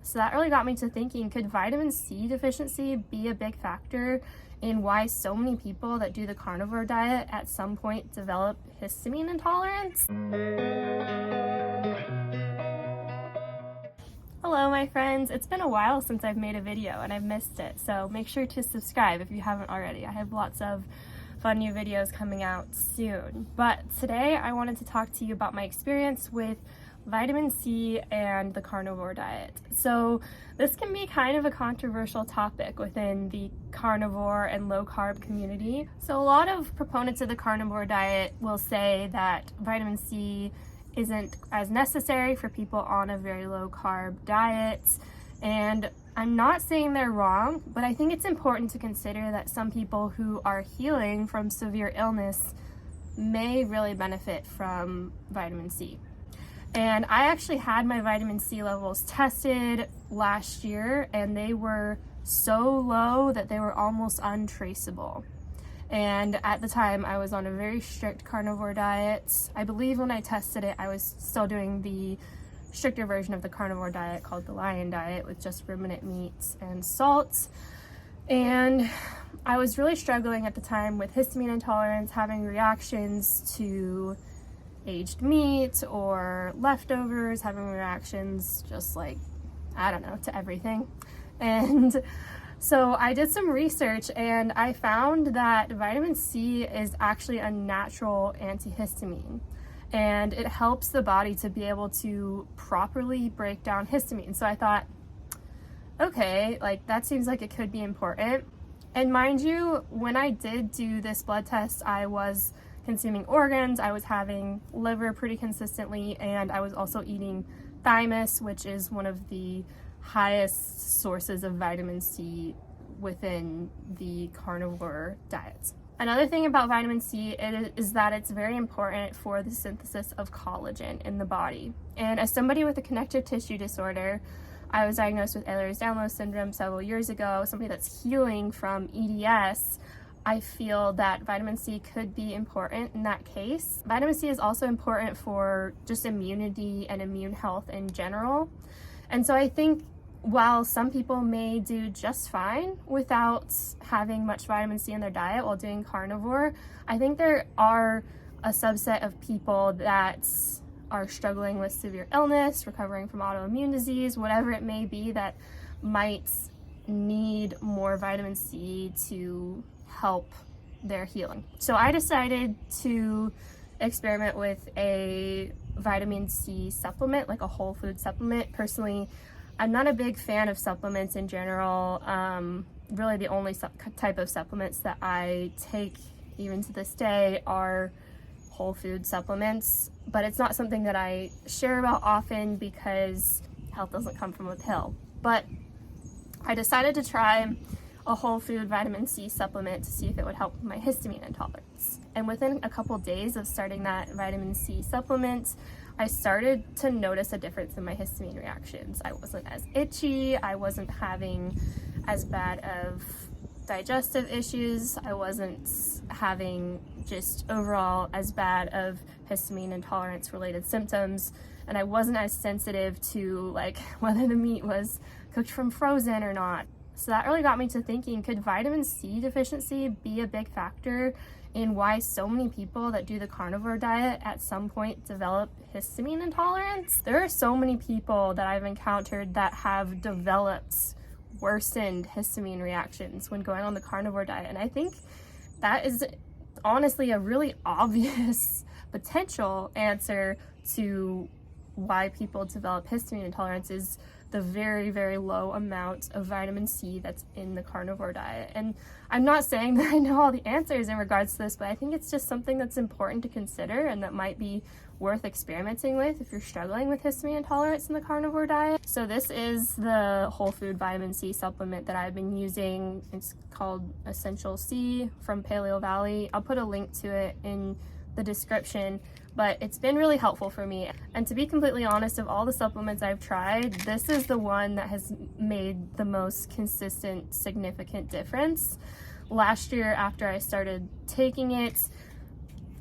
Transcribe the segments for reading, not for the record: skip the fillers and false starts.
So that really got me to thinking, could vitamin C deficiency be a big factor in why so many people that do the carnivore diet at some point develop histamine intolerance? Hello my friends, it's been a while since I've made a video and I've missed it, so make sure to subscribe if you haven't already. I have lots of fun new videos coming out soon. But today I wanted to talk to you about my experience with vitamin C and the carnivore diet. So this can be kind of a controversial topic within the carnivore and low carb community. So a lot of proponents of the carnivore diet will say that vitamin C isn't as necessary for people on a very low carb diet, and I'm not saying they're wrong, but I think it's important to consider that some people who are healing from severe illness may really benefit from vitamin C. And I actually had my vitamin C levels tested last year, and they were so low that they were almost untraceable. And at the time I was on a very strict carnivore diet. I believe when I tested it I was still doing the stricter version of the carnivore diet called the lion diet with just ruminant meats and salt. And I was really struggling at the time with histamine intolerance, having reactions to aged meat or leftovers, having reactions just like, I don't know, to everything. And so I did some research and I found that vitamin C is actually a natural antihistamine, and it helps the body to be able to properly break down histamine. So I thought, okay, like that seems like it could be important. And mind you, when I did do this blood test, I was consuming organs, I was having liver pretty consistently, and I was also eating thymus, which is one of the highest sources of vitamin C within the carnivore diet. Another thing about vitamin C is that it's very important for the synthesis of collagen in the body. And as somebody with a connective tissue disorder, I was diagnosed with Ehlers-Danlos syndrome several years ago, somebody that's healing from EDS. I feel that vitamin C could be important in that case. Vitamin C is also important for just immunity and immune health in general. And so I think while some people may do just fine without having much vitamin C in their diet while doing carnivore, I think there are a subset of people that are struggling with severe illness, recovering from autoimmune disease, whatever it may be, that might need more vitamin C to help their healing. So I decided to experiment with a vitamin C supplement, like a whole food supplement. Personally, I'm not a big fan of supplements in general. Really the only type of supplements that I take even to this day are whole food supplements, but it's not something that I share about often because health doesn't come from a pill. But I decided to try a whole food vitamin C supplement to see if it would help with my histamine intolerance. And within a couple days of starting that vitamin C supplement, I started to notice a difference in my histamine reactions. I wasn't as itchy, I wasn't having as bad of digestive issues, I wasn't having just overall as bad of histamine intolerance related symptoms, and I wasn't as sensitive to like whether the meat was cooked from frozen or not. So that really got me to thinking, could vitamin C deficiency be a big factor in why so many people that do the carnivore diet at some point develop histamine intolerance? There are so many people that I've encountered that have developed worsened histamine reactions when going on the carnivore diet, and I think that is honestly a really obvious potential answer to why people develop histamine intolerance is the very, very low amount of vitamin C that's in the carnivore diet. And I'm not saying that I know all the answers in regards to this, but I think it's just something that's important to consider and that might be worth experimenting with if you're struggling with histamine intolerance in the carnivore diet. So this is the whole food vitamin C supplement that I've been using. It's called Essential C from Paleovalley. I'll put a link to it in the description, but it's been really helpful for me. And to be completely honest, of all the supplements I've tried, this is the one that has made the most consistent, significant difference. Last year, after I started taking it,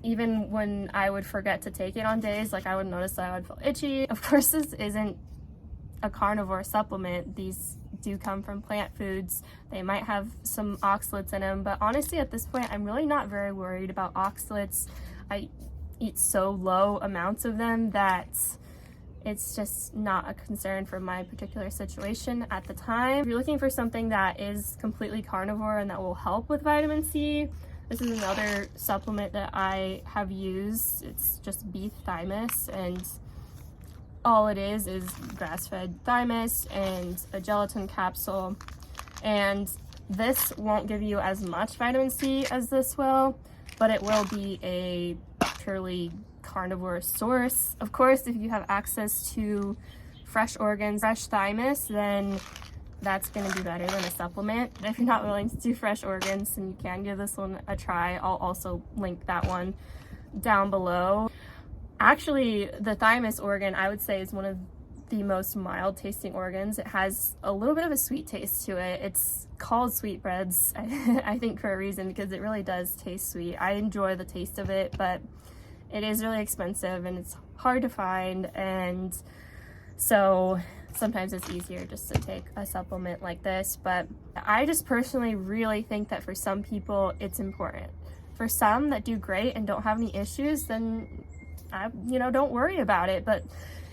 even when I would forget to take it on days, like I would notice that I would feel itchy. Of course, this isn't a carnivore supplement. These do come from plant foods. They might have some oxalates in them, but honestly at this point I'm really not very worried about oxalates. I eat so low amounts of them that it's just not a concern for my particular situation at the time. If you're looking for something that is completely carnivore and that will help with vitamin C, this is another supplement that I have used. It's just beef thymus, and all it is grass-fed thymus and a gelatin capsule. And this won't give you as much vitamin C as this will, but it will be a purely carnivore source. Of course, if you have access to fresh organs, fresh thymus, then that's going to be better than a supplement. If you're not willing to do fresh organs, then you can give this one a try. I'll also link that one down below. Actually, the thymus organ, I would say, is one of the most mild tasting organs. It has a little bit of a sweet taste to it. It's called sweetbreads, I think, for a reason, because it really does taste sweet. I enjoy the taste of it, but it is really expensive and it's hard to find, and so sometimes it's easier just to take a supplement like this. But I just personally really think that for some people it's important. For some that do great and don't have any issues, then don't worry about it. But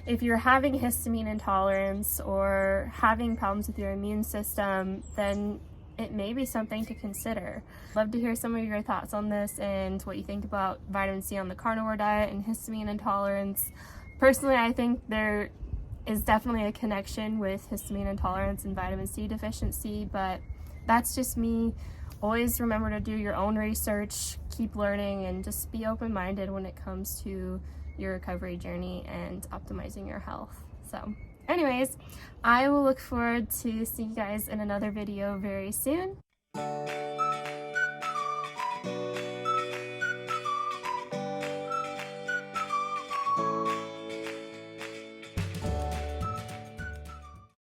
if you're having histamine intolerance or having problems with your immune system, then it may be something to consider. Love to hear some of your thoughts on this and what you think about vitamin C on the carnivore diet and histamine intolerance. Personally, I think there is definitely a connection with histamine intolerance and vitamin C deficiency, but that's just me. Always remember to do your own research, keep learning, and just be open-minded when it comes to your recovery journey and optimizing your health. So anyways, I will look forward to seeing you guys in another video very soon.